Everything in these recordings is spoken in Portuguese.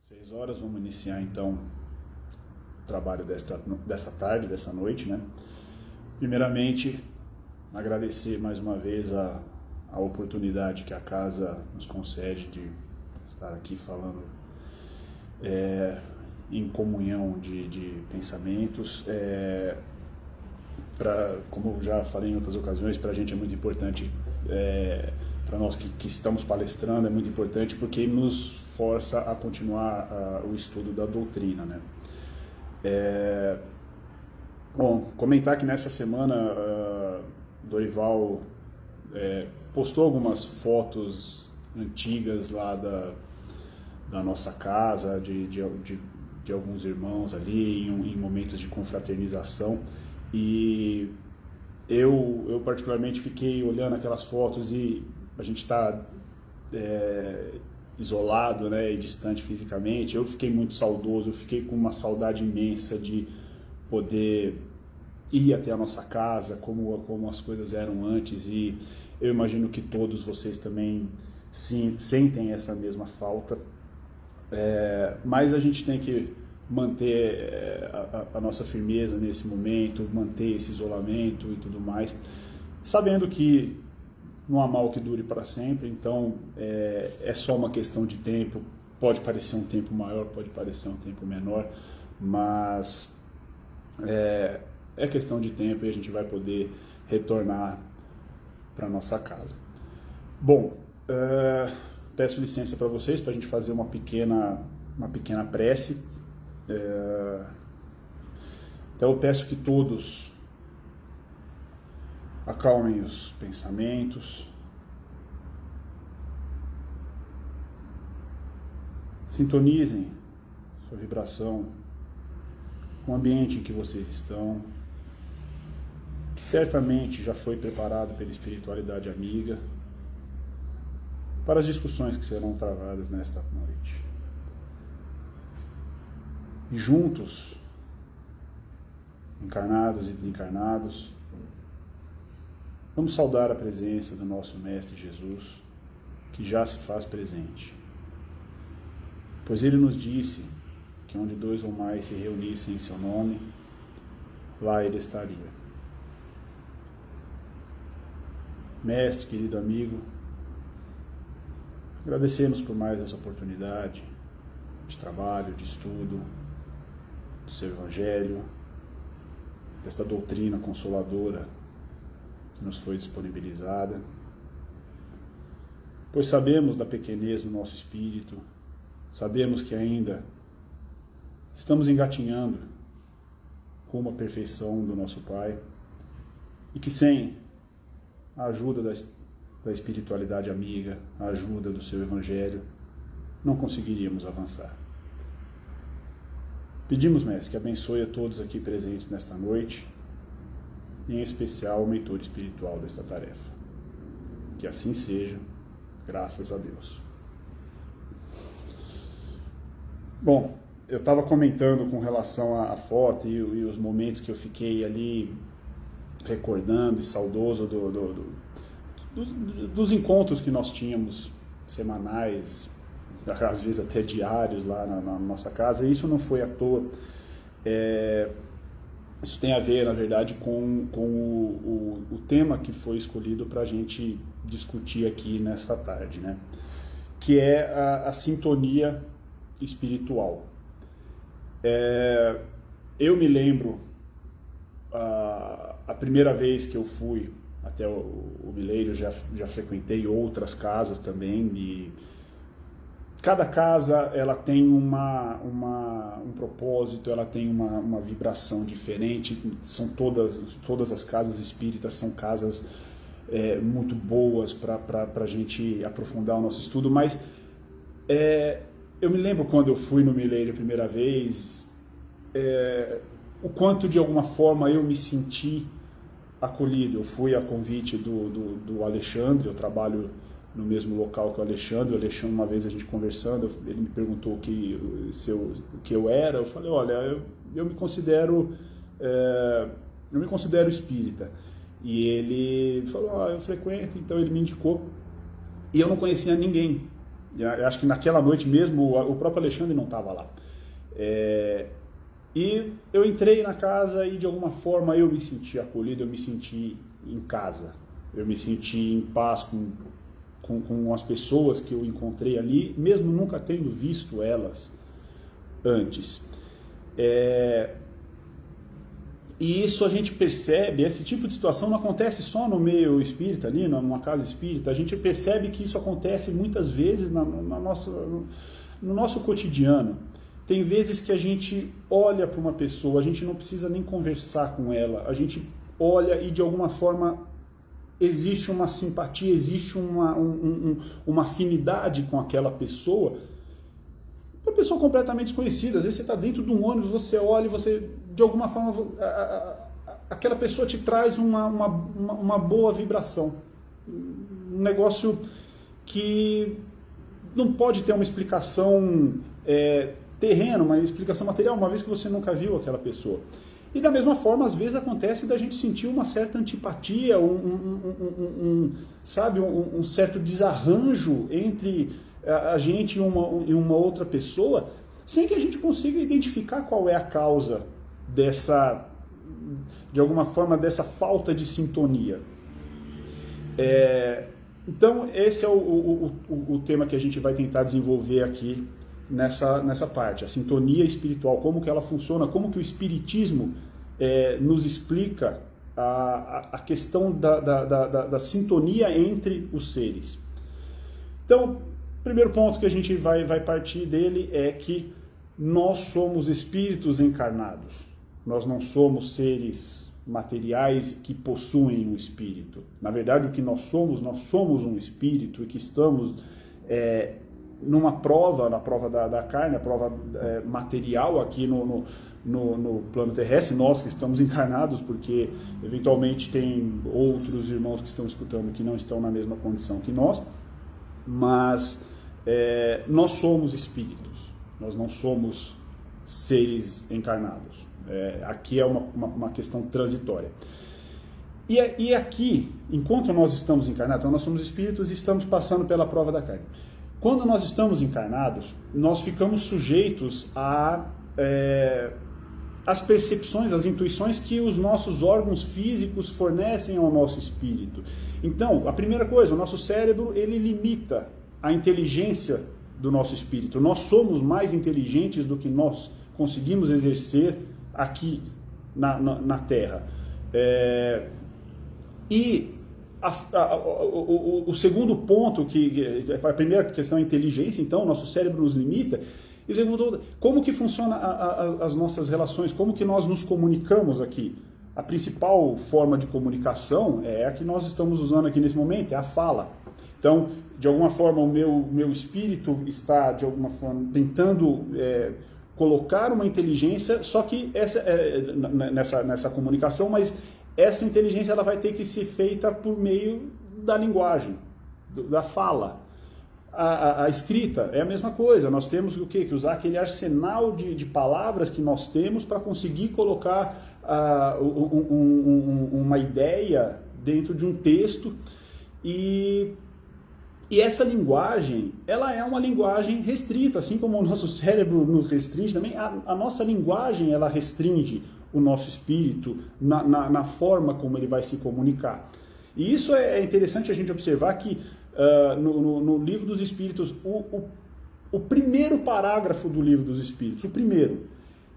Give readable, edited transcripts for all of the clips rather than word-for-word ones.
6 horas, vamos iniciar então o trabalho dessa tarde, dessa noite, né? Primeiramente, agradecer mais uma vez a oportunidade que a casa nos concede de estar aqui falando em comunhão de pensamentos. Como eu já falei em outras ocasiões, para a gente é muito importante, para nós que estamos palestrando, é muito importante porque nos força a continuar o estudo da doutrina, né? Bom, comentar que nessa semana Dorival postou algumas fotos antigas lá da nossa casa, de alguns irmãos ali, em momentos de confraternização, e eu particularmente fiquei olhando aquelas fotos e a gente está isolado, né, e distante fisicamente. Eu fiquei muito saudoso, eu fiquei com uma saudade imensa de poder ir até a nossa casa, como as coisas eram antes, e eu imagino que todos vocês também sentem essa mesma falta, mas a gente tem que manter a nossa firmeza nesse momento, manter esse isolamento e tudo mais, sabendo que não há mal que dure para sempre. Então é só uma questão de tempo. Pode parecer um tempo maior, pode parecer um tempo menor, mas é questão de tempo e a gente vai poder retornar para nossa casa. Bom, peço licença para vocês para a gente fazer uma pequena prece. Então eu peço que todos acalmem os pensamentos, sintonizem sua vibração com o ambiente em que vocês estão, que certamente já foi preparado pela espiritualidade amiga para as discussões que serão travadas nesta noite. E juntos, encarnados e desencarnados, vamos saudar a presença do nosso Mestre Jesus, que já se faz presente. Pois ele nos disse que onde 2 ou mais se reunissem em seu nome, lá ele estaria. Mestre, querido amigo, agradecemos por mais essa oportunidade de trabalho, de estudo, do seu Evangelho, desta doutrina consoladora que nos foi disponibilizada, pois sabemos da pequenez do nosso espírito, sabemos que ainda estamos engatinhando rumo à perfeição do nosso Pai, e que sem a ajuda da espiritualidade amiga, a ajuda do seu Evangelho, não conseguiríamos avançar. Pedimos, Mestre, que abençoe a todos aqui presentes nesta noite, em especial o mentor espiritual desta tarefa. Que assim seja, graças a Deus. Bom, eu estava comentando com relação à foto e os momentos que eu fiquei ali recordando e saudoso dos encontros que nós tínhamos semanais, às vezes até diários lá na nossa casa, e isso não foi à toa. Isso tem a ver, na verdade, com o tema que foi escolhido para a gente discutir aqui nesta tarde, né? Que é a sintonia espiritual. Eu me lembro a primeira vez que eu fui até o Mileiro, já frequentei outras casas também, e cada casa ela tem um propósito, ela tem uma vibração diferente. São todas as casas espíritas são casas muito boas para a gente aprofundar o nosso estudo, mas eu me lembro quando eu fui no Mileiro a primeira vez, o quanto de alguma forma eu me senti acolhido. Eu fui a convite do Alexandre, eu trabalho no mesmo local que o Alexandre. Uma vez a gente conversando, ele me perguntou o que eu era. Eu falei, olha, eu me considero espírita. E ele falou, eu frequento. Então ele me indicou, e eu não conhecia ninguém Eu acho que naquela noite mesmo o próprio Alexandre não estava lá. E eu entrei na casa e de alguma forma eu me senti acolhido, eu me senti em casa, eu me senti em paz com as pessoas que eu encontrei ali, mesmo nunca tendo visto elas antes. E isso a gente percebe, esse tipo de situação não acontece só no meio espírita, ali numa casa espírita, a gente percebe que isso acontece muitas vezes no nosso cotidiano. Tem vezes que a gente olha para uma pessoa, a gente não precisa nem conversar com ela, a gente olha e de alguma forma existe uma simpatia, existe uma afinidade com aquela pessoa. Uma pessoa completamente desconhecida, às vezes você está dentro de um ônibus, você olha e você, de alguma forma, aquela pessoa te traz uma boa vibração. Um negócio que não pode ter uma explicação terrena, uma explicação material, uma vez que você nunca viu aquela pessoa. E da mesma forma, às vezes acontece da gente sentir uma certa antipatia, sabe, um certo desarranjo entre a gente e uma outra pessoa, sem que a gente consiga identificar qual é a causa de alguma forma, dessa falta de sintonia. Então, esse é o tema que a gente vai tentar desenvolver aqui nessa parte, a sintonia espiritual, como que ela funciona, como que o espiritismo nos explica a questão da sintonia entre os seres. Então, o primeiro ponto que a gente vai partir dele é que nós somos espíritos encarnados, nós não somos seres materiais que possuem um espírito. Na verdade, o que nós somos um espírito e que estamos numa prova, na prova da carne, a prova material aqui no plano terrestre, nós que estamos encarnados, porque eventualmente tem outros irmãos que estão escutando que não estão na mesma condição que nós, mas nós somos espíritos, nós não somos seres encarnados. Aqui é uma questão transitória. E aqui, enquanto nós estamos encarnados, então nós somos espíritos e estamos passando pela prova da carne. Quando nós estamos encarnados, nós ficamos sujeitos às percepções, às intuições que os nossos órgãos físicos fornecem ao nosso espírito. Então, a primeira coisa, o nosso cérebro, ele limita a inteligência do nosso espírito. Nós somos mais inteligentes do que nós conseguimos exercer aqui na Terra. O segundo ponto, a primeira questão é a inteligência, então, o nosso cérebro nos limita. E o segundo, como que funciona as nossas relações, como que nós nos comunicamos aqui? A principal forma de comunicação é a que nós estamos usando aqui nesse momento, é a fala. Então, de alguma forma, o meu espírito está, de alguma forma, tentando colocar uma inteligência, só que nessa comunicação, mas essa inteligência ela vai ter que ser feita por meio da linguagem, da fala. A escrita é a mesma coisa, nós temos o quê? Que usar aquele arsenal de palavras que nós temos para conseguir colocar uma ideia dentro de um texto. E essa linguagem, ela é uma linguagem restrita, assim como o nosso cérebro nos restringe também, a nossa linguagem ela restringe o nosso espírito na forma como ele vai se comunicar. E isso é interessante a gente observar que no Livro dos Espíritos, o primeiro parágrafo do Livro dos Espíritos, o primeiro,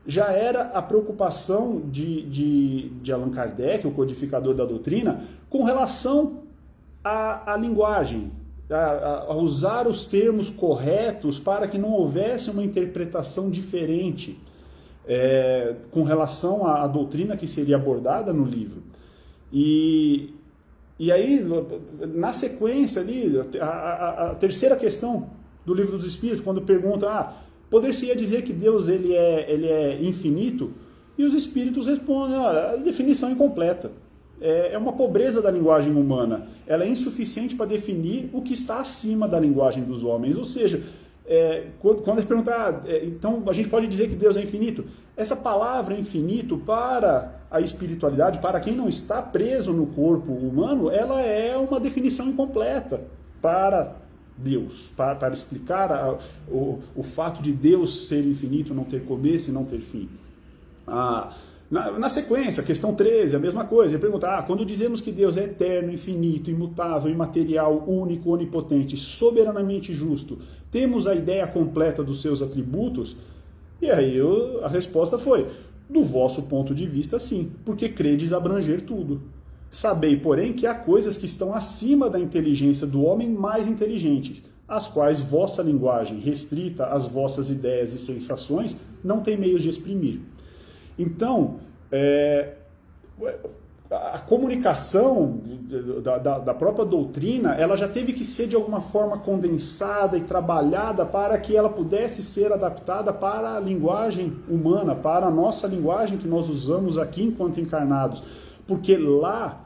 já era a preocupação de Allan Kardec, o codificador da doutrina, com relação à linguagem, a usar os termos corretos para que não houvesse uma interpretação diferente com relação à doutrina que seria abordada no livro. E aí, na sequência ali, a terceira questão do Livro dos Espíritos, quando pergunta, poder-se-ia dizer que Deus ele é infinito? E os Espíritos respondem, a definição incompleta. É uma pobreza da linguagem humana. Ela é insuficiente para definir o que está acima da linguagem dos homens. Ou seja, quando eles perguntam, então a gente pode dizer que Deus é infinito? Essa palavra infinito para a espiritualidade, para quem não está preso no corpo humano, ela é uma definição incompleta para Deus, para explicar o fato de Deus ser infinito, não ter começo e não ter fim. Na sequência, questão 13, a mesma coisa. Ele pergunta, quando dizemos que Deus é eterno, infinito, imutável, imaterial, único, onipotente, soberanamente justo, temos a ideia completa dos seus atributos? E aí a resposta foi, do vosso ponto de vista, sim, porque credes abranger tudo. Sabei, porém, que há coisas que estão acima da inteligência do homem mais inteligente, as quais vossa linguagem, restrita às vossas ideias e sensações, não tem meios de exprimir. Então, a comunicação da própria doutrina, ela já teve que ser de alguma forma condensada e trabalhada para que ela pudesse ser adaptada para a linguagem humana, para a nossa linguagem que nós usamos aqui enquanto encarnados. Porque lá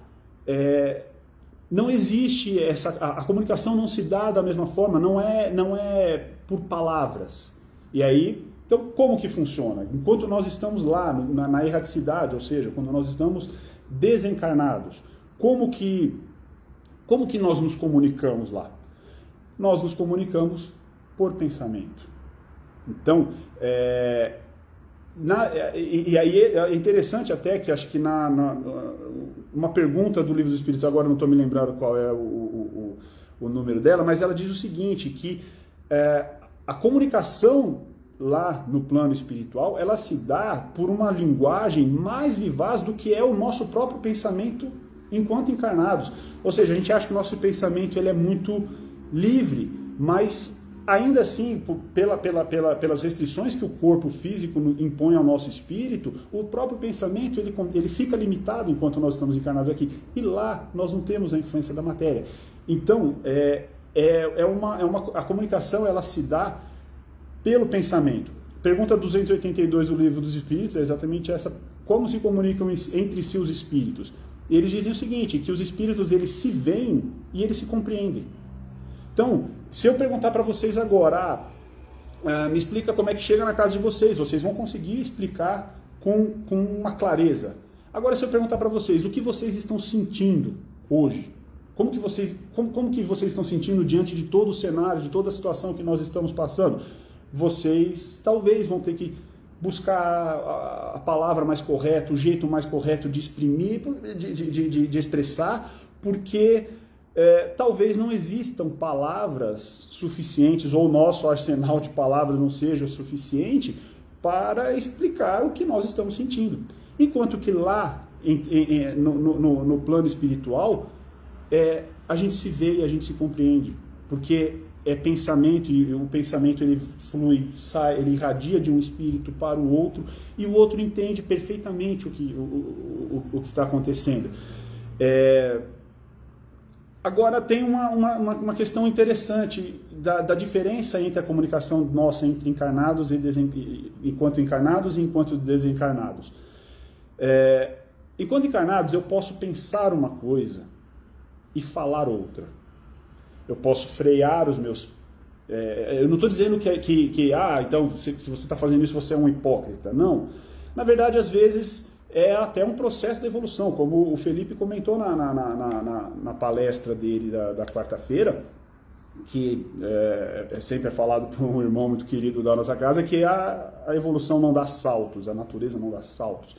não existe a comunicação não se dá da mesma forma, não é por palavras. E aí, então como que funciona? Enquanto nós estamos lá na erraticidade, ou seja, quando nós estamos desencarnados, como que nós nos comunicamos lá? Nós nos comunicamos por pensamento. Então, e aí é interessante até que acho que uma pergunta do Livro dos Espíritos, agora não estou me lembrando qual é o número dela, mas ela diz o seguinte, que a comunicação lá no plano espiritual, ela se dá por uma linguagem mais vivaz do que é o nosso próprio pensamento enquanto encarnados. Ou seja, a gente acha que o nosso pensamento ele é muito livre, mas ainda assim, pelas restrições que o corpo físico impõe ao nosso espírito, o próprio pensamento ele fica limitado enquanto nós estamos encarnados aqui. E lá nós não temos a influência da matéria. Então, a comunicação ela se dá pelo pensamento. Pergunta 282 do Livro dos Espíritos é exatamente essa: como se comunicam entre si os espíritos? E eles dizem o seguinte, que os espíritos eles se veem e eles se compreendem. Então, se eu perguntar para vocês agora, me explica como é que chega na casa de vocês, vocês vão conseguir explicar com uma clareza. Agora, se eu perguntar para vocês o que vocês estão sentindo hoje, como que vocês estão sentindo diante de todo o cenário, de toda a situação que nós estamos passando, vocês talvez vão ter que buscar a palavra mais correta, o jeito mais correto de exprimir, de expressar, porque talvez não existam palavras suficientes, ou o nosso arsenal de palavras não seja suficiente para explicar o que nós estamos sentindo. Enquanto que lá, no plano espiritual, a gente se vê e a gente se compreende, porque é pensamento, e o pensamento ele flui, sai, ele irradia de um espírito para o outro, e o outro entende perfeitamente o que está acontecendo. Agora tem uma questão interessante da diferença entre a comunicação nossa entre encarnados enquanto encarnados e enquanto desencarnados. Enquanto encarnados eu posso pensar uma coisa e falar outra. Eu posso frear os meus... eu não estou dizendo então se você está fazendo isso você é um hipócrita. Não. Na verdade, às vezes é até um processo de evolução, como o Felipe comentou na palestra dele da quarta-feira, que sempre é falado por um irmão muito querido da nossa casa, que a evolução não dá saltos, a natureza não dá saltos.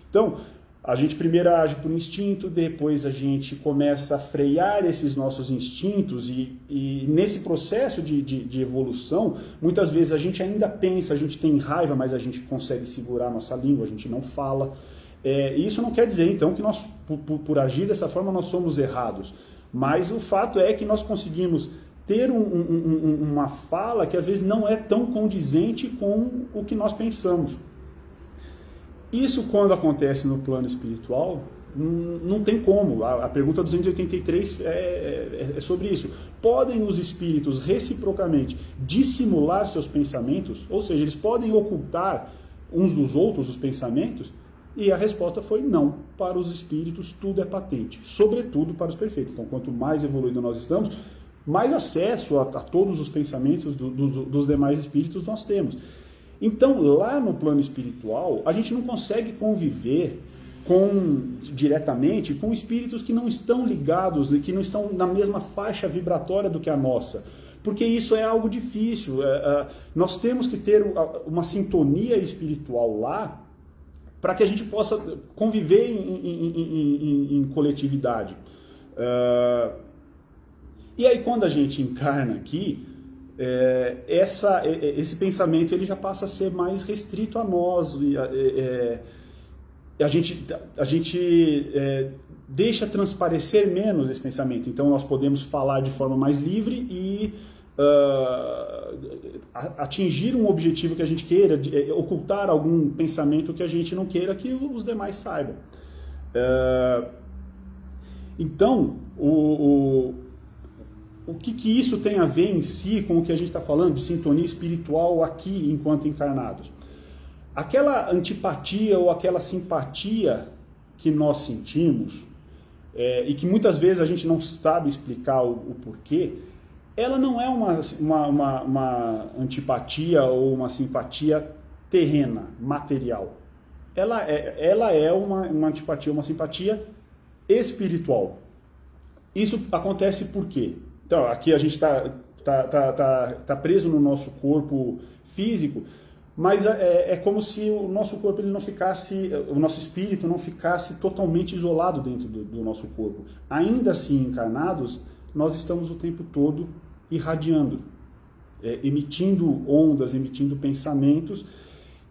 Então, a gente primeiro age por instinto, depois a gente começa a frear esses nossos instintos e nesse processo de evolução, muitas vezes a gente ainda pensa, a gente tem raiva, mas a gente consegue segurar a nossa língua, a gente não fala. Isso não quer dizer, então, que nós, por agir dessa forma, nós somos errados. Mas o fato é que nós conseguimos ter uma fala que às vezes não é tão condizente com o que nós pensamos. Isso, quando acontece no plano espiritual, não tem como. A pergunta 283 é sobre isso. Podem os espíritos reciprocamente dissimular seus pensamentos? Ou seja, eles podem ocultar uns dos outros os pensamentos? E a resposta foi não. Para os espíritos tudo é patente, sobretudo para os perfeitos. Então, quanto mais evoluído nós estamos, mais acesso a todos os pensamentos dos demais espíritos nós temos. Então, lá no plano espiritual, a gente não consegue conviver diretamente com espíritos que não estão ligados, que não estão na mesma faixa vibratória do que a nossa. porque isso é algo difícil. Nós temos que ter uma sintonia espiritual lá para que a gente possa conviver em coletividade. E aí quando a gente encarna aqui, esse pensamento ele já passa a ser mais restrito a nós. A gente deixa transparecer menos esse pensamento. Então nós podemos falar de forma mais livre e atingir um objetivo que a gente queira, ocultar algum pensamento que a gente não queira que os demais saibam. Então, o que isso tem a ver em si com o que a gente está falando de sintonia espiritual aqui enquanto encarnados? Aquela antipatia ou aquela simpatia que nós sentimos, e que muitas vezes a gente não sabe explicar o porquê, ela não é uma antipatia ou uma simpatia terrena, material. Ela é uma antipatia, uma simpatia espiritual. Isso acontece por quê? Então, aqui a gente tá preso no nosso corpo físico, mas é como se o nosso corpo ele não ficasse, o nosso espírito não ficasse totalmente isolado dentro do nosso corpo. Ainda assim, encarnados, nós estamos o tempo todo irradiando, emitindo ondas, emitindo pensamentos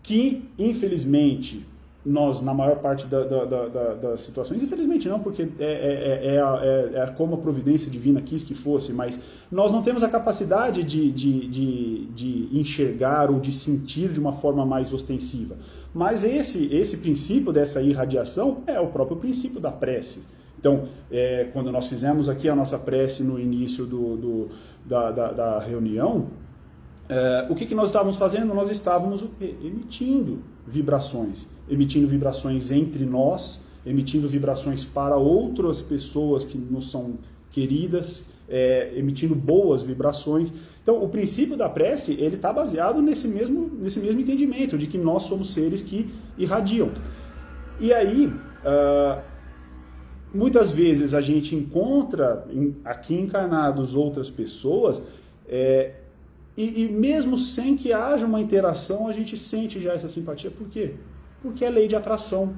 que, infelizmente, nós, na maior parte das situações, infelizmente não, porque é como a providência divina quis que fosse, mas nós não temos a capacidade de enxergar ou de sentir de uma forma mais ostensiva. Mas esse princípio dessa irradiação é o próprio princípio da prece. Então, quando nós fizemos aqui a nossa prece no início da reunião, o que nós estávamos fazendo? Nós estávamos emitindo vibrações entre nós, emitindo vibrações para outras pessoas que nos são queridas, emitindo boas vibrações. Então, o princípio da prece, ele está baseado nesse mesmo entendimento, de que nós somos seres que irradiam. E aí, muitas vezes a gente encontra aqui encarnados outras pessoas, e mesmo sem que haja uma interação, a gente sente já essa simpatia. Por quê? Porque é lei de atração.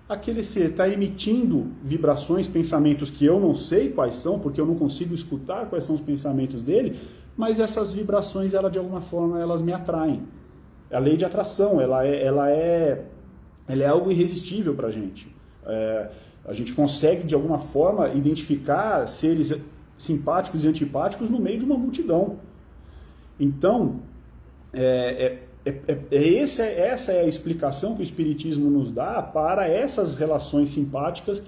Aquele ser está emitindo vibrações, pensamentos que eu não sei quais são, porque eu não consigo escutar quais são os pensamentos dele, mas essas vibrações, de alguma forma, elas me atraem. A lei de atração, ela é algo irresistível para a gente. A gente consegue, de alguma forma, identificar seres simpáticos e antipáticos no meio de uma multidão. Então, essa é a explicação que o Espiritismo nos dá para essas relações simpáticas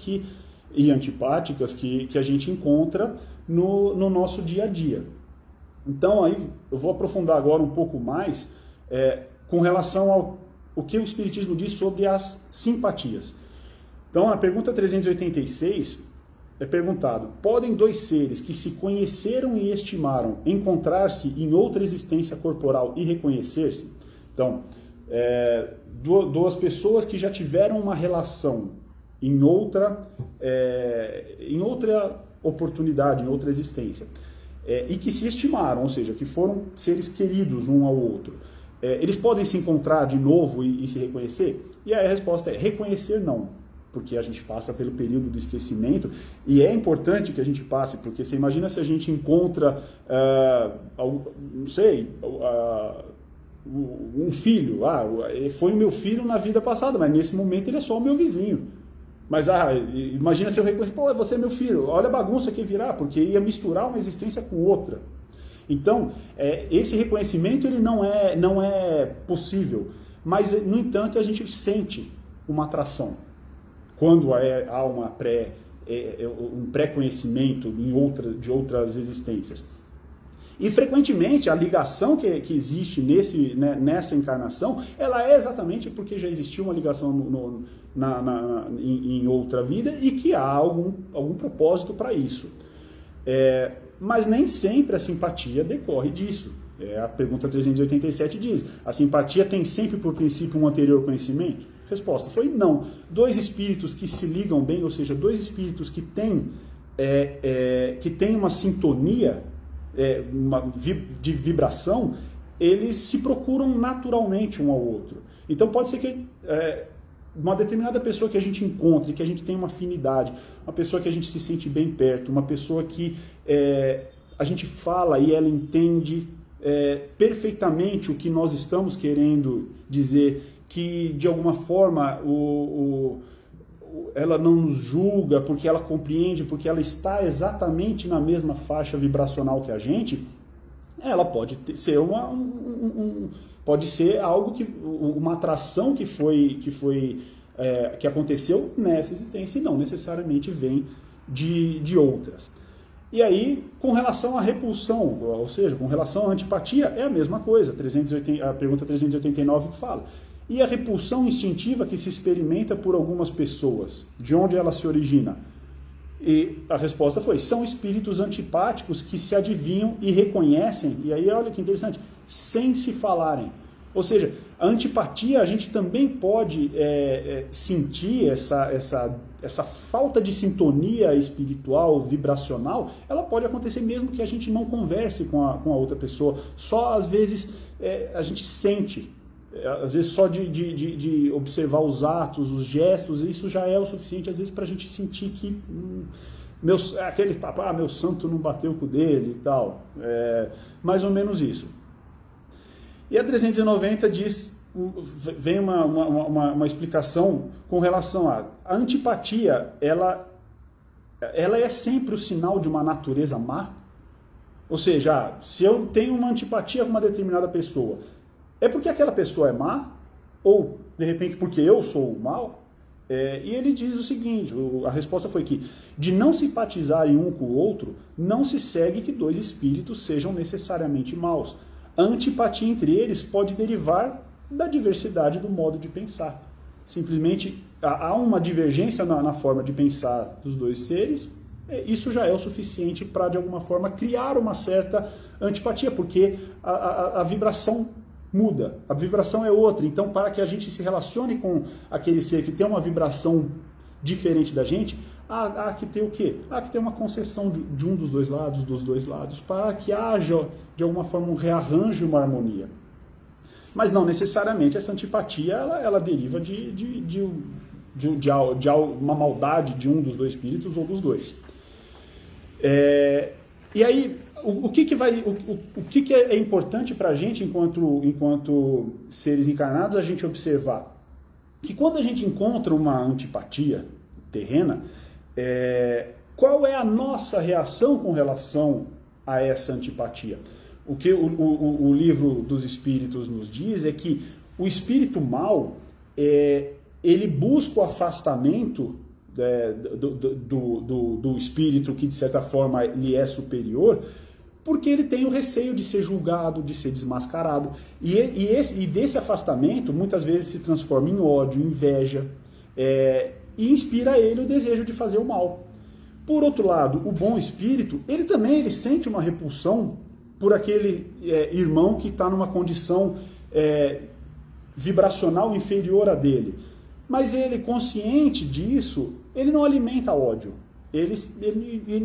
e antipáticas que a gente encontra no nosso dia a dia. Então, aí eu vou aprofundar agora um pouco mais com relação ao que o Espiritismo diz sobre as simpatias. Então, na pergunta 386... é perguntado: podem dois seres que se conheceram e estimaram encontrar-se em outra existência corporal e reconhecer-se? Então, duas pessoas que já tiveram uma relação em outra oportunidade, em outra existência, e que se estimaram, ou seja, que foram seres queridos um ao outro, eles podem se encontrar de novo e se reconhecer? E aí a resposta é: reconhecer não. Porque a gente passa pelo período do esquecimento, e é importante que a gente passe, porque você imagina se a gente encontra, não sei, um filho, foi o meu filho na vida passada, mas nesse momento ele é só o meu vizinho. Mas imagina se eu reconhecer: pô, você é meu filho, olha a bagunça que virá, porque ia misturar uma existência com outra. Então, esse reconhecimento ele não é possível, mas, no entanto, a gente sente uma atração. Quando há um pré-conhecimento de outras existências. E, frequentemente, a ligação que existe nessa encarnação, ela é exatamente porque já existiu uma ligação em outra vida e que há algum propósito para isso. Mas nem sempre a simpatia decorre disso. A pergunta 387 diz: a simpatia tem sempre por princípio um anterior conhecimento? Resposta foi não. Dois espíritos que se ligam bem, ou seja, dois espíritos que têm uma sintonia, de vibração, eles se procuram naturalmente um ao outro. Então pode ser que uma determinada pessoa que a gente encontre, que a gente tem uma afinidade, uma pessoa que a gente se sente bem perto, uma pessoa que a gente fala e ela entende perfeitamente o que nós estamos querendo dizer, que de alguma forma ela não nos julga, porque ela compreende, porque ela está exatamente na mesma faixa vibracional que a gente, ela pode ser pode ser algo uma atração que aconteceu nessa existência e não necessariamente vem de outras. E aí, com relação à repulsão, ou seja, com relação à antipatia, é a mesma coisa. A pergunta 389 fala. E a repulsão instintiva que se experimenta por algumas pessoas, de onde ela se origina? E a resposta foi, são espíritos antipáticos que se adivinham e reconhecem, e aí olha que interessante, sem se falarem. Ou seja, a antipatia, a gente também pode sentir essa falta de sintonia espiritual, vibracional, ela pode acontecer mesmo que a gente não converse com a outra pessoa. Só às vezes a gente sente, às vezes só de observar os atos, os gestos, isso já é o suficiente às vezes para a gente sentir que aquele papo, meu santo não bateu com o dele e tal. Mais ou menos isso. E a 390 vem uma explicação com relação a antipatia, ela é sempre o sinal de uma natureza má? Ou seja, se eu tenho uma antipatia com uma determinada pessoa, é porque aquela pessoa é má? Ou, de repente, porque eu sou o mal? E ele diz o seguinte, a resposta foi que, de não simpatizarem um com o outro, não se segue que dois espíritos sejam necessariamente maus. A antipatia entre eles pode derivar da diversidade do modo de pensar. Simplesmente há uma divergência na forma de pensar dos dois seres, isso já é o suficiente para, de alguma forma, criar uma certa antipatia, porque a vibração muda, a vibração é outra. Então, para que a gente se relacione com aquele ser que tem uma vibração diferente da gente, há que ter o quê? Há que ter uma concessão de um dos dois lados, para que haja, de alguma forma, um rearranjo e uma harmonia. Mas não necessariamente essa antipatia ela deriva de uma maldade de um dos dois espíritos ou dos dois. E aí, o que é importante para a gente, enquanto seres encarnados, a gente observar? Que quando a gente encontra uma antipatia terrena, qual é a nossa reação com relação a essa antipatia? O que o livro dos Espíritos nos diz é que o espírito mau, ele busca o afastamento do espírito que, de certa forma, lhe é superior, porque ele tem o receio de ser julgado, de ser desmascarado. E desse afastamento, muitas vezes se transforma em ódio, inveja, e inspira a ele o desejo de fazer o mal. Por outro lado, o bom espírito, ele sente uma repulsão por aquele irmão que está numa condição vibracional inferior a dele. Mas ele, consciente disso, ele não alimenta ódio, ele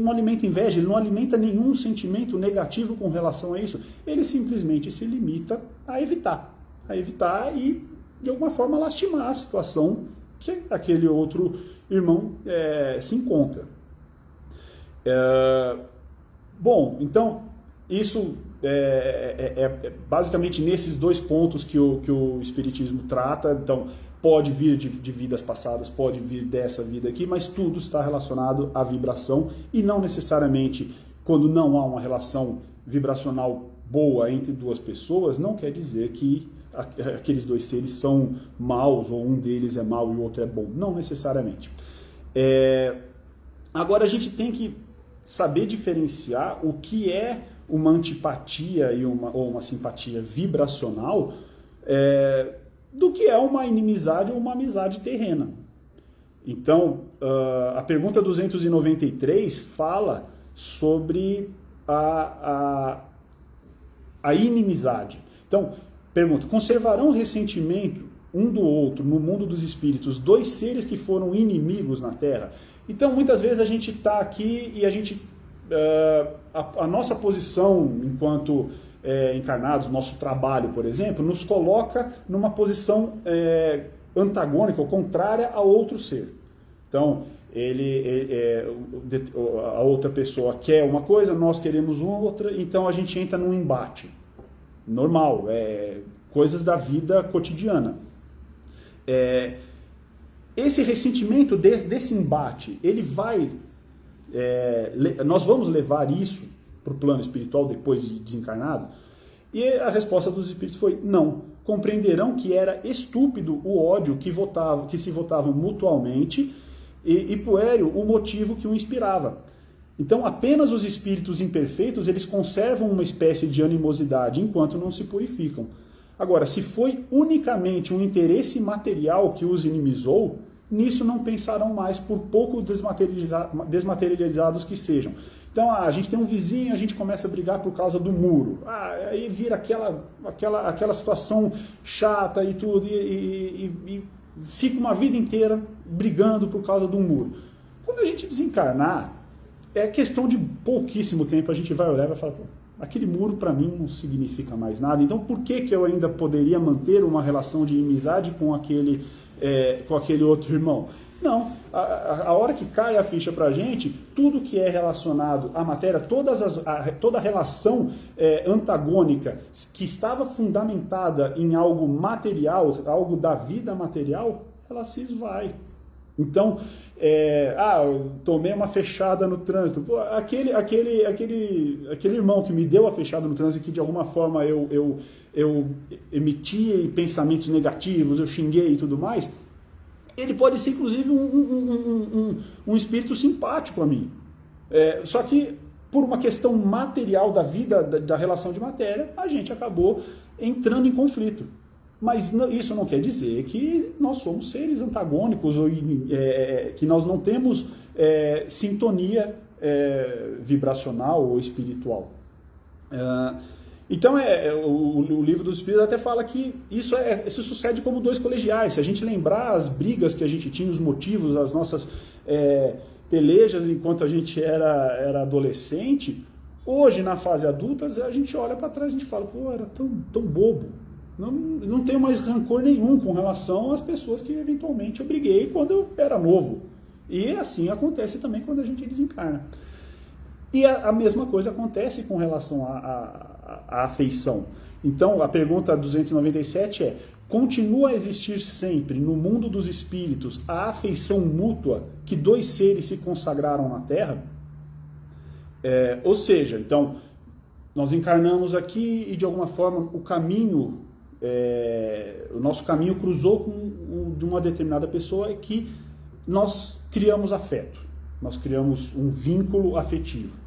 não alimenta inveja, ele não alimenta nenhum sentimento negativo com relação a isso. Ele simplesmente se limita a evitar e, de alguma forma, lastimar a situação que aquele outro irmão se encontra. Bom, então, isso basicamente nesses dois pontos que o Espiritismo trata. Então, pode vir de vidas passadas, pode vir dessa vida aqui, mas tudo está relacionado à vibração e não necessariamente, quando não há uma relação vibracional boa entre duas pessoas, não quer dizer que aqueles dois seres são maus, ou um deles é mau e o outro é bom. Não necessariamente. Agora a gente tem que saber diferenciar o que é uma antipatia ou uma simpatia vibracional do que é uma inimizade ou uma amizade terrena. Então, a pergunta 293 fala sobre a inimizade. Então, pergunta, conservarão ressentimento um do outro no mundo dos espíritos dois seres que foram inimigos na Terra? Então, muitas vezes a gente está aqui e a gente a nossa posição enquanto encarnados, nosso trabalho, por exemplo, nos coloca numa posição antagônica ou contrária a outro ser. Então, a outra pessoa quer uma coisa, nós queremos outra, então a gente entra num embate. Normal, coisas da vida cotidiana. Esse ressentimento desse embate, ele vai... nós vamos levar isso para o plano espiritual depois de desencarnado? E a resposta dos espíritos foi não. Compreenderão que era estúpido o ódio que se votavam mutualmente e puéril o motivo que o inspirava. Então, apenas os espíritos imperfeitos, eles conservam uma espécie de animosidade enquanto não se purificam. Agora, se foi unicamente um interesse material que os inimizou, nisso não pensarão mais, por pouco desmaterializados que sejam. Então, a gente tem um vizinho, a gente começa a brigar por causa do muro. Aí vira aquela situação chata e tudo, e fica uma vida inteira brigando por causa de um muro. Quando a gente desencarnar, é questão de pouquíssimo tempo, a gente vai olhar e vai falar, pô, aquele muro para mim não significa mais nada, então por que eu ainda poderia manter uma relação de inimizade com aquele outro irmão? Não, a hora que cai a ficha para a gente, tudo que é relacionado à matéria, toda a relação antagônica que estava fundamentada em algo material, algo da vida material, ela se esvai. Então, eu tomei uma fechada no trânsito. Pô, aquele irmão que me deu a fechada no trânsito, que de alguma forma eu emitia pensamentos negativos, eu xinguei e tudo mais, ele pode ser inclusive um espírito simpático a mim. Só que por uma questão material da vida, da relação de matéria, a gente acabou entrando em conflito. Mas isso não quer dizer que nós somos seres antagônicos ou que nós não temos sintonia vibracional ou espiritual. Então, o livro dos Espíritos até fala que isso sucede como dois colegiais. Se a gente lembrar as brigas que a gente tinha, os motivos, as nossas pelejas enquanto a gente era adolescente, hoje, na fase adulta, a gente olha para trás e a gente fala, pô, era tão bobo. Não tenho mais rancor nenhum com relação às pessoas que eventualmente eu briguei quando eu era novo. E assim acontece também quando a gente desencarna. E a mesma coisa acontece com relação à afeição. Então, a pergunta 297 é: continua a existir sempre no mundo dos espíritos a afeição mútua que dois seres se consagraram na Terra? Ou seja, então, nós encarnamos aqui e de alguma forma o nosso caminho cruzou de uma determinada pessoa e que nós criamos afeto, nós criamos um vínculo afetivo.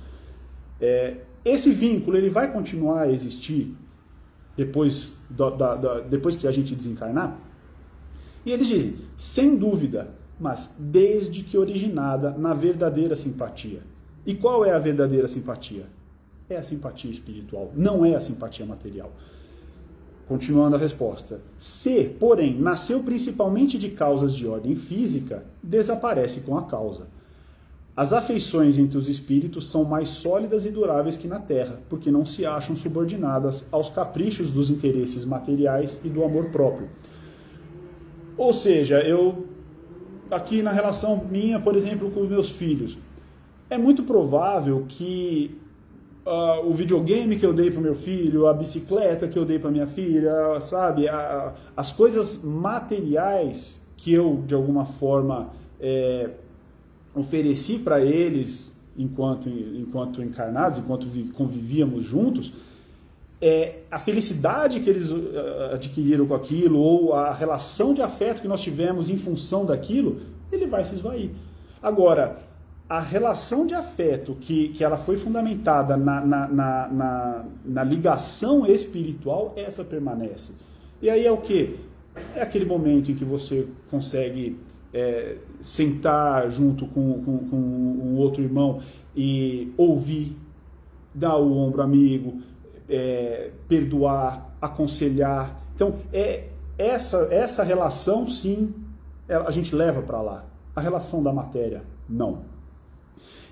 Esse vínculo ele vai continuar a existir depois que a gente desencarnar? E eles dizem, sem dúvida, mas desde que originada na verdadeira simpatia. E qual é a verdadeira simpatia? É a simpatia espiritual, não é a simpatia material. Continuando a resposta. Se, porém, nasceu principalmente de causas de ordem física, desaparece com a causa. As afeições entre os espíritos são mais sólidas e duráveis que na Terra, porque não se acham subordinadas aos caprichos dos interesses materiais e do amor próprio. Ou seja, aqui na relação minha, por exemplo, com os meus filhos, é muito provável que o videogame que eu dei para o meu filho, a bicicleta que eu dei para minha filha, sabe? As coisas materiais que eu, de alguma forma, ofereci para eles enquanto encarnados, enquanto convivíamos juntos, a felicidade que eles adquiriram com aquilo, ou a relação de afeto que nós tivemos em função daquilo, ele vai se esvair. Agora, a relação de afeto que ela foi fundamentada na ligação espiritual, essa permanece. E aí é o quê? É aquele momento em que você consegue sentar junto com um outro irmão e ouvir, dar o ombro amigo, perdoar, aconselhar. Então, essa relação, sim, a gente leva para lá. A relação da matéria, não.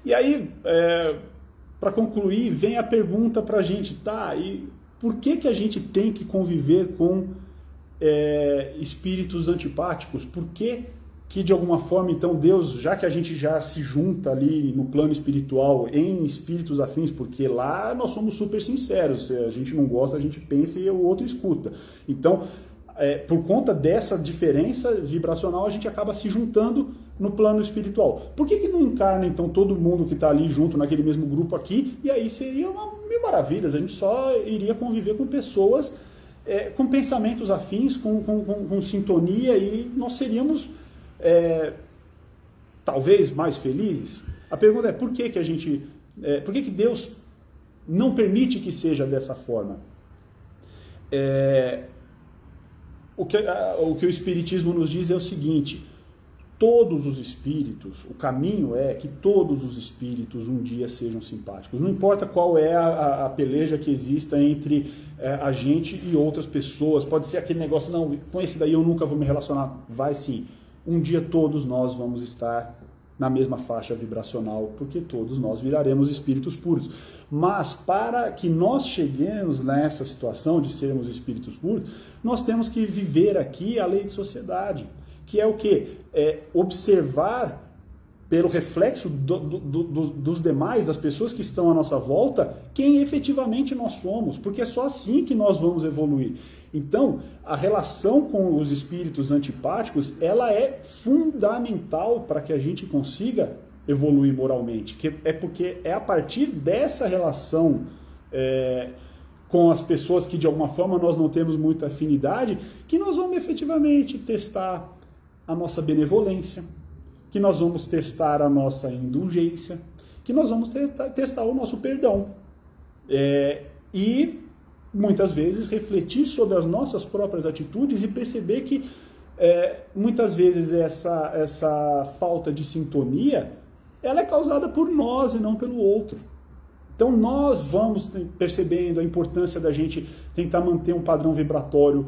E aí, para concluir, vem a pergunta para a gente, tá, e por que a gente tem que conviver com espíritos antipáticos? Por que de alguma forma, então, Deus, já que a gente já se junta ali no plano espiritual em espíritos afins, porque lá nós somos super sinceros, se a gente não gosta, a gente pensa e o outro escuta. Então, por conta dessa diferença vibracional, a gente acaba se juntando no plano espiritual. Por que não encarna, então, todo mundo que está ali junto naquele mesmo grupo aqui, e aí seria mil maravilhas, a gente só iria conviver com pessoas com pensamentos afins, com sintonia, e nós seríamos talvez mais felizes? A pergunta é, por que que Deus não permite que seja dessa forma? O que o Espiritismo nos diz é o seguinte: todos os espíritos, o caminho é que todos os espíritos um dia sejam simpáticos. Não importa qual é a peleja que exista entre a gente e outras pessoas. Pode ser aquele negócio, não, com esse daí eu nunca vou me relacionar. Vai sim. Um dia todos nós vamos estar na mesma faixa vibracional, porque todos nós viraremos espíritos puros. Mas para que nós cheguemos nessa situação de sermos espíritos puros, nós temos que viver aqui a lei de sociedade, que é o quê? Observar pelo reflexo dos demais, das pessoas que estão à nossa volta, quem efetivamente nós somos, porque é só assim que nós vamos evoluir. Então, a relação com os espíritos antipáticos, ela é fundamental para que a gente consiga evoluir moralmente, porque é a partir dessa relação com as pessoas que de alguma forma nós não temos muita afinidade, que nós vamos efetivamente testar a nossa benevolência, que nós vamos testar a nossa indulgência, que nós vamos testar o nosso perdão. E muitas vezes refletir sobre as nossas próprias atitudes e perceber que muitas vezes essa falta de sintonia, ela é causada por nós e não pelo outro. Então nós vamos percebendo a importância da gente tentar manter um padrão vibratório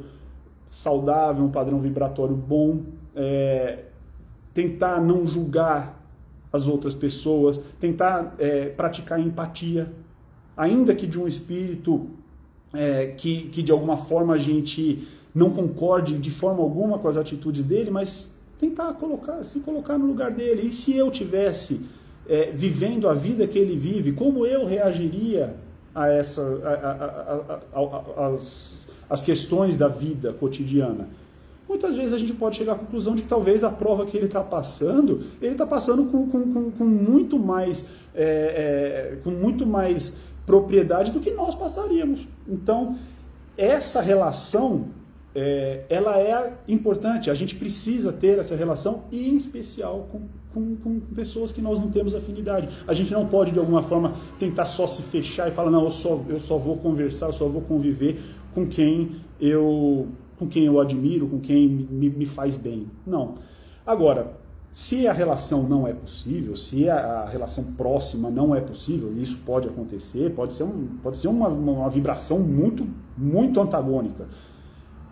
saudável, um padrão vibratório bom, tentar não julgar as outras pessoas, tentar praticar empatia, ainda que de um espírito que de alguma forma a gente não concorde de forma alguma com as atitudes dele, mas tentar se colocar no lugar dele. E se eu tivesse vivendo a vida que ele vive, como eu reagiria a as questões da vida cotidiana? Muitas vezes a gente pode chegar à conclusão de que talvez a prova que ele está passando com muito mais propriedade do que nós passaríamos. Então, essa relação, ela é importante. A gente precisa ter essa relação, e em especial com pessoas que nós não temos afinidade. A gente não pode, de alguma forma, tentar só se fechar e falar, não, eu só vou conversar, eu só vou conviver com quem eu admiro, com quem me faz bem. Não. Agora, se a relação não é possível, se a relação próxima não é possível, e isso pode acontecer, pode ser uma vibração muito, muito antagônica,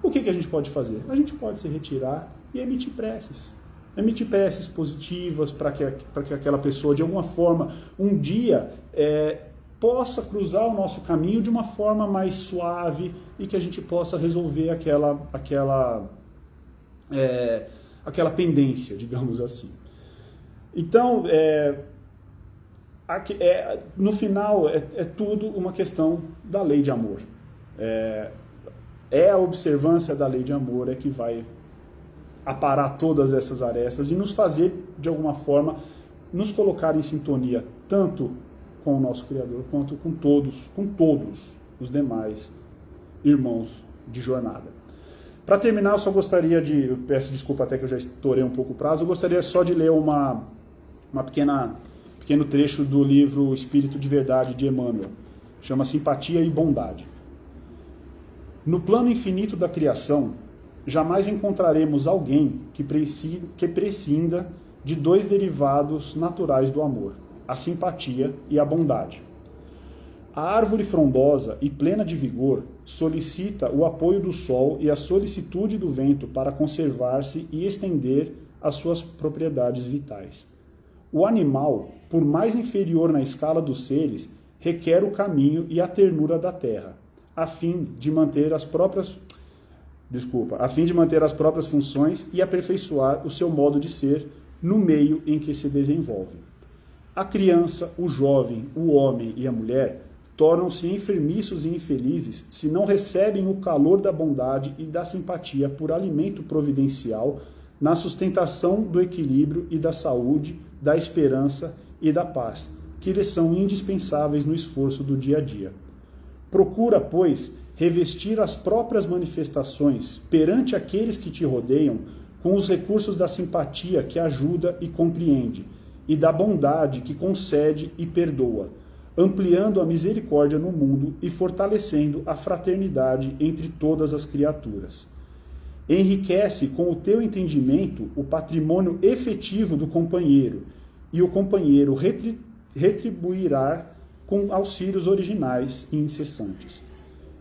o que a gente pode fazer? A gente pode se retirar e emitir preces positivas para que aquela pessoa, de alguma forma, um dia possa cruzar o nosso caminho de uma forma mais suave e que a gente possa resolver aquela pendência, digamos assim. Então, no final, é tudo uma questão da lei de amor. A observância da lei de amor que vai aparar todas essas arestas e nos fazer, de alguma forma, nos colocar em sintonia, tanto com o nosso Criador, quanto com todos os demais irmãos de jornada. Para terminar, eu só gostaria eu peço desculpa até que eu já estourei um pouco o prazo, eu gostaria só de ler pequeno trecho do livro Espírito de Verdade, de Emmanuel. Chama Simpatia e Bondade. No plano infinito da criação, jamais encontraremos alguém que prescinda de dois derivados naturais do amor, a simpatia e a bondade. A árvore frondosa e plena de vigor solicita o apoio do sol e a solicitude do vento para conservar-se e estender as suas propriedades vitais. O animal, por mais inferior na escala dos seres, requer o caminho e a ternura da terra, a fim de manter as próprias funções e aperfeiçoar o seu modo de ser no meio em que se desenvolve. A criança, o jovem, o homem e a mulher tornam-se enfermiços e infelizes se não recebem o calor da bondade e da simpatia por alimento providencial na sustentação do equilíbrio e da saúde, da esperança e da paz, que lhes são indispensáveis no esforço do dia a dia. Procura, pois, revestir as próprias manifestações perante aqueles que te rodeiam com os recursos da simpatia que ajuda e compreende, e da bondade que concede e perdoa, ampliando a misericórdia no mundo e fortalecendo a fraternidade entre todas as criaturas. Enriquece com o teu entendimento o patrimônio efetivo do companheiro, e o companheiro retribuirá com auxílios originais e incessantes.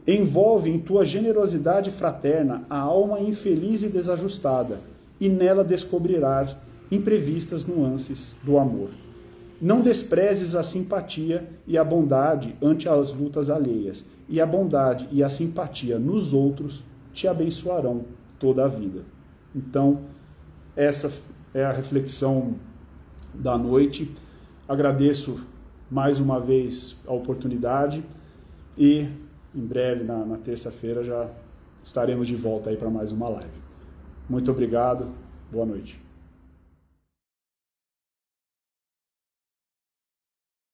Envolve em tua generosidade fraterna a alma infeliz e desajustada, e nela descobrirás imprevistas nuances do amor. Não desprezes a simpatia e a bondade ante as lutas alheias, e a bondade e a simpatia nos outros te abençoarão toda a vida. Então, essa é a reflexão da noite. Agradeço mais uma vez a oportunidade e em breve, na terça-feira, já estaremos de volta aí para mais uma live. Muito obrigado, boa noite.